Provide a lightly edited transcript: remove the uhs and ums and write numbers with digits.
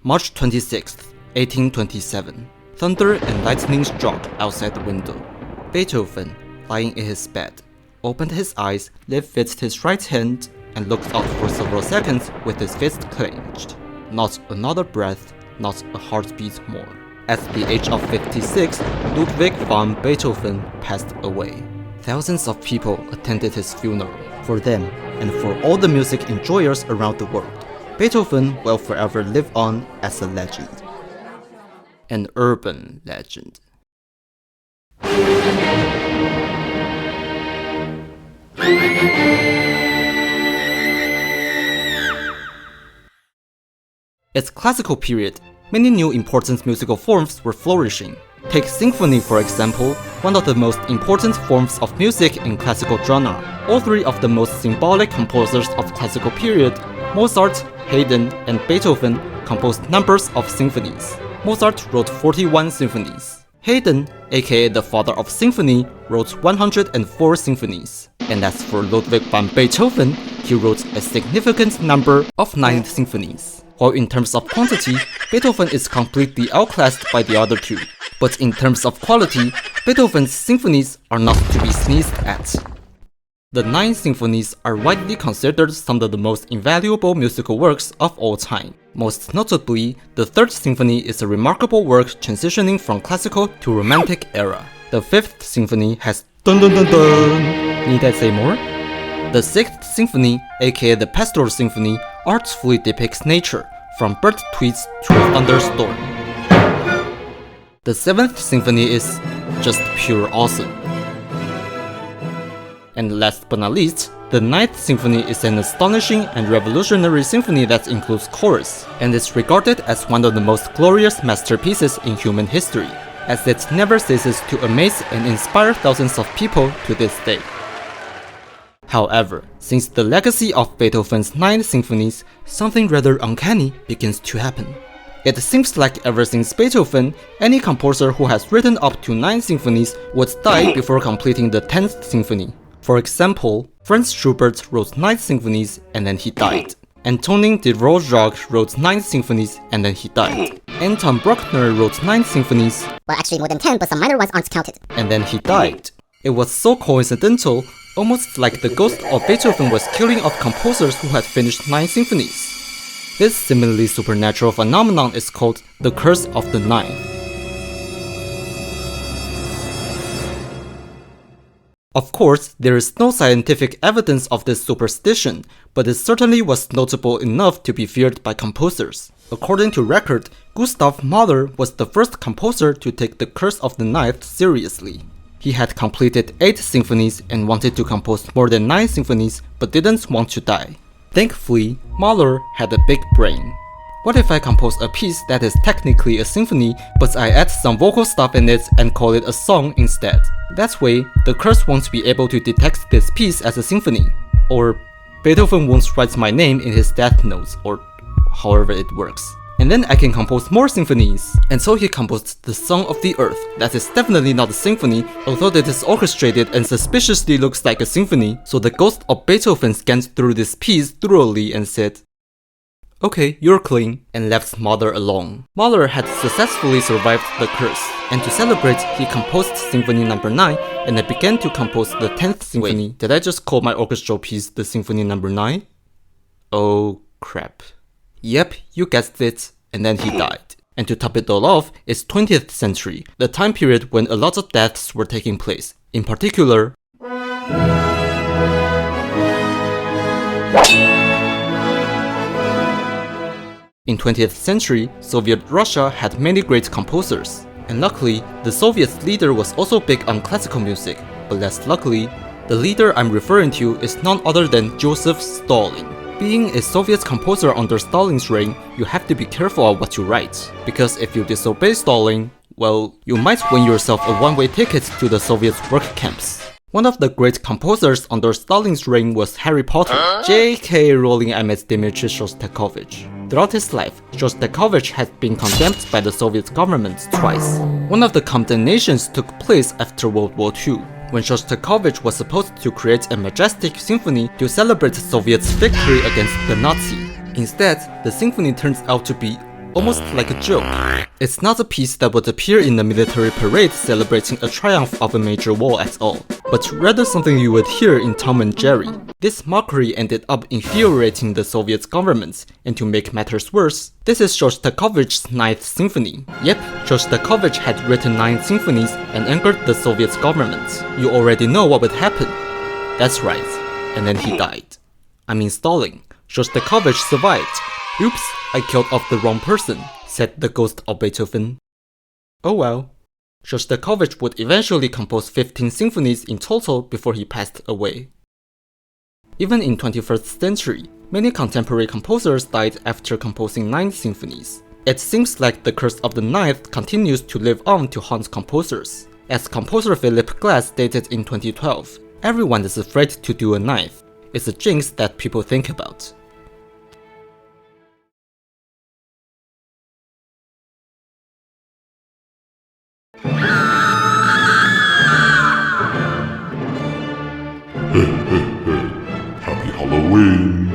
March 26, 1827. Thunder and lightning struck outside the window. Beethoven, lying in his bed, opened his eyes, lifted his right hand, and looked out for several seconds with his fist clenched. Not another breath, not a heartbeat more. At the age of 56, Ludwig van Beethoven passed away. Thousands of people attended his funeral. For them, and for all the music enjoyers around the world, Beethoven will forever live on as a legend. An urban legend. Its classical period, many new important musical forms were flourishing. Take symphony for example, one of the most important forms of music in classical genre. All three of the most symbolic composers of classical period, Mozart, Haydn, and Beethoven, composed numbers of symphonies. Mozart wrote 41 symphonies. Haydn, aka the father of symphony, wrote 104 symphonies. And as for Ludwig van Beethoven, he wrote a significant number of 9 symphonies. While in terms of quantity, Beethoven is completely outclassed by the other two. But in terms of quality, Beethoven's symphonies are not to be sneezed at. The 9 symphonies are widely considered some of the most invaluable musical works of all time. Most notably, the 3rd symphony is a remarkable work transitioning from classical to romantic era. The 5th symphony has dun dun dun dun. Need I say more? The 6th symphony, aka the Pastoral Symphony, artfully depicts nature, from bird tweets to a thunderstorm. The 7th symphony is just pure awesome. And last but not least, the 9th symphony is an astonishing and revolutionary symphony that includes chorus, and is regarded as one of the most glorious masterpieces in human history, as it never ceases to amaze and inspire thousands of people to this day. However, since the legacy of Beethoven's 9 symphonies, something rather uncanny begins to happen. It seems like ever since Beethoven, any composer who has written up to 9 symphonies would die before completing the 10th symphony. For example, Franz Schubert wrote 9 symphonies and then he died. Antonin Dvorak wrote 9 symphonies and then he died. Anton Bruckner wrote 9 symphonies, well actually more than 10, but some minor ones aren't counted, and then he died. It was so coincidental, almost like the ghost of Beethoven was killing off composers who had finished 9 symphonies. This seemingly supernatural phenomenon is called the Curse of the Nine. Of course, there is no scientific evidence of this superstition, but it certainly was notable enough to be feared by composers. According to record, Gustav Mahler was the first composer to take the Curse of the Ninth seriously. He had completed 8 symphonies and wanted to compose more than 9 symphonies, but didn't want to die. Thankfully, Mahler had a big brain. What if I compose a piece that is technically a symphony, but I add some vocal stuff in it and call it a song instead? That way, the curse won't be able to detect this piece as a symphony. Or Beethoven won't write my name in his death notes, or however it works. And then I can compose more symphonies. And so he composed the Song of the Earth. That is definitely not a symphony, although it is orchestrated and suspiciously looks like a symphony. So the ghost of Beethoven scanned through this piece thoroughly and said, "Okay, you're clean," and left Mahler alone. Mahler had successfully survived the curse, and to celebrate, he composed Symphony No. 9, and then began to compose the 10th symphony. Wait, did I just call my orchestral piece the Symphony No. 9? Oh crap. Yep, you guessed it, and then he died. And to top it all off, it's 20th century, the time period when a lot of deaths were taking place. In particular, in 20th century, Soviet Russia had many great composers. And luckily, the Soviet leader was also big on classical music. But less luckily, the leader I'm referring to is none other than Joseph Stalin. Being a Soviet composer under Stalin's reign, you have to be careful of what you write. Because if you disobey Stalin, well, you might win yourself a one-way ticket to the Soviet work camps. One of the great composers under Stalin's reign was Harry Potter. J.K. Rowling met Dmitry Shostakovich. Throughout his life, Shostakovich had been condemned by the Soviet government twice. One of the condemnations took place after World War II, when Shostakovich was supposed to create a majestic symphony to celebrate Soviets' victory against the Nazis. Instead, the symphony turns out to be almost like a joke. It's not a piece that would appear in a military parade celebrating a triumph of a major war at all, but rather something you would hear in Tom and Jerry. This mockery ended up infuriating the Soviet government, and to make matters worse, this is Shostakovich's Ninth Symphony. Yep, Shostakovich had written 9 symphonies and angered the Soviet government. You already know what would happen. That's right, and then he died. I mean Stalin. Shostakovich survived. Oops, I killed off the wrong person, said the ghost of Beethoven. Oh well. Shostakovich would eventually compose 15 symphonies in total before he passed away. Even in 21st century, many contemporary composers died after composing 9 symphonies. It seems like the curse of the ninth continues to live on to haunt composers. As composer Philip Glass stated in 2012, everyone is afraid to do a ninth. It's a jinx that people think about. Happy Halloween!